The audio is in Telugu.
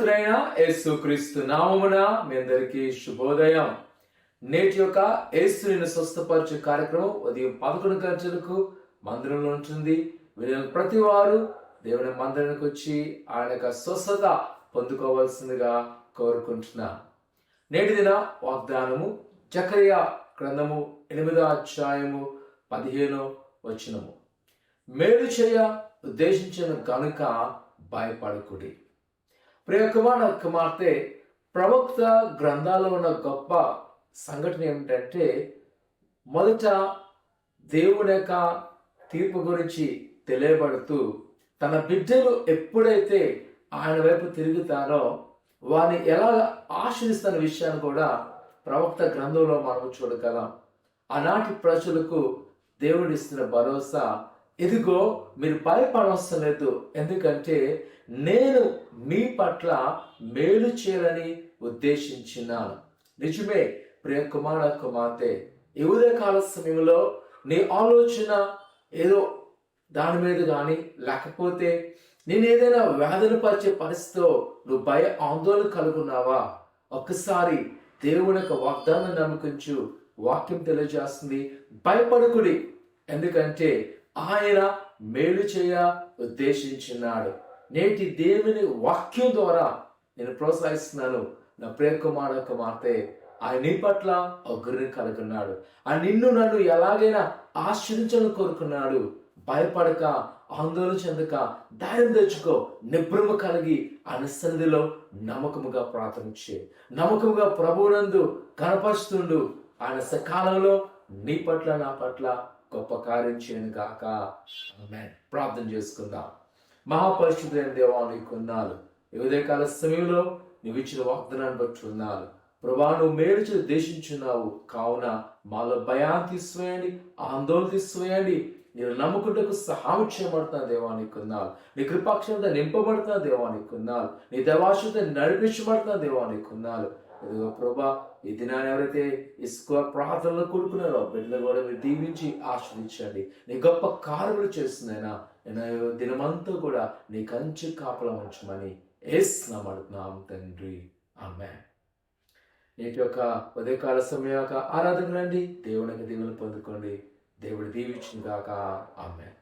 నజరేయుడైన యేసుక్రీస్తు నామమున మీ అందరికీ శుభోదయం. నేటి యొక్క యేసు నిన్ను స్వస్థపరచు కార్యక్రమం ఉదయం 11 గంటలకు మందిరంలో ఉంటుంది. వీళ్ళ ప్రతి వారు దేవుని మందిరానికి వచ్చి ఆయన యొక్క స్వస్థత పొందుకోవాల్సిందిగా కోరుకుంటున్నా. నేటి దిన వాగ్దానము జకర్యా గ్రంథము 8వ అధ్యాయము 15వ వచనము. మేలు చేయ ఉద్దేశించిన గనుక భయపడకుడి. ప్రియ కుమార్తె, ప్రవక్త గ్రంథాల్లో ఉన్న గొప్ప సంఘటన ఏమిటంటే, మొదట దేవుని యొక్క తీర్పు గురించి తెలియబడుతూ తన బిడ్డలు ఎప్పుడైతే ఆయన వైపు తిరుగుతారో వారిని ఎలా ఆశ్రయిస్తున్న విషయాన్ని కూడా ప్రవక్త గ్రంథంలో మనం చూడగలం. ఆనాటి ప్రజలకు దేవుడు ఇస్తున్న భరోసా, ఇదిగో మీరు భయపడవలసిన లేదు, ఎందుకంటే నేను మీ పట్ల మేలు చేయాలని ఉద్దేశించినాను. నిజమే ప్రియ కుమార్తె, ఈ ఉదయకాల సమయంలో నీ ఆలోచన ఏదో దాని మీద కానీ, లేకపోతే నేను ఏదైనా వ్యాధులు పరిచే పరిస్థితిలో నువ్వు ఆందోళన కలుగున్నావా? ఒక్కసారి దేవుని యొక్క వాగ్దానం నమ్మకించు. వాక్యం తెలియజేస్తుంది, భయపడకుడి, ఎందుకంటే ఆయన మేలు చేయ ఉద్దేశించినాడు. నేటి దేవుని వాక్యం ద్వారా నేను ప్రోత్సహిస్తున్నాను. నా ప్రియ కుమార్తె, ఆయన నీ పట్ల గురిని కలుగున్నాడు. ఆయన నిన్ను నన్ను ఎలాగైనా ఆశ్రయించాలని కోరుకున్నాడు. భయపడక, ఆందోళన చెందక, ధైర్యం తెచ్చుకో, నిబ్రమ కలిగి ఆయన సన్నిధిలో నమ్మకముగా ప్రార్థించే, నమ్మకముగా ప్రభువునందు కనపరుస్తుండు. ఆయన సకాలంలో నీ పట్ల నా పట్ల గొప్ప కార్యం చేయను గాక. ఆమేన్. ప్రార్థన చేసుకుందాం. మహాపరిశుద్ధుడైన దేవా, నీకు వందనాలు. ఈ ఉదయకాల సమయంలో నువ్వు ఇచ్చిన వాగ్దానాన్ని బట్టి వందనాలు. ప్రభువా, నువ్వు మేలు చేసి ఉద్దేశించున్నావు. కావున మాలో భయాన్ని తీసివేయండి, ఆందోళన తీసివేయండి. నేను నమ్ముకుంటకు సహాయం చేయబడుతున్నా దేవా, నీకు వందనాలు. నీ కృపాక్షరంతో నింపబడుతున్నా దేవా, నీకు వందనాలు. నీ దైవాశతో నడిపించబడుతున్నా దేవా, నీకు వందనాలు. ఇదిగో ప్రభా, ఈ దినాన్ని ఎవరైతే ఇసుక ప్రార్థనలో కూడుకున్నారో బిడ్డలు కూడా మీరు దీవించి ఆశ్రయించండి. నీ గొప్ప కార్యములు చేస్తుందైనా నేను దినమంతా కూడా నీ కంచి కాపలా ఉంచమని యేసునామమున తండ్రి, ఆమేన్. నేటి యొక్క ఉదయకాల సమయం యొక్క ఆరాధన రండి, దేవునికి దీవెనలు పొందుకోండి. దేవుడు దీవించును గాక. ఆమేన్.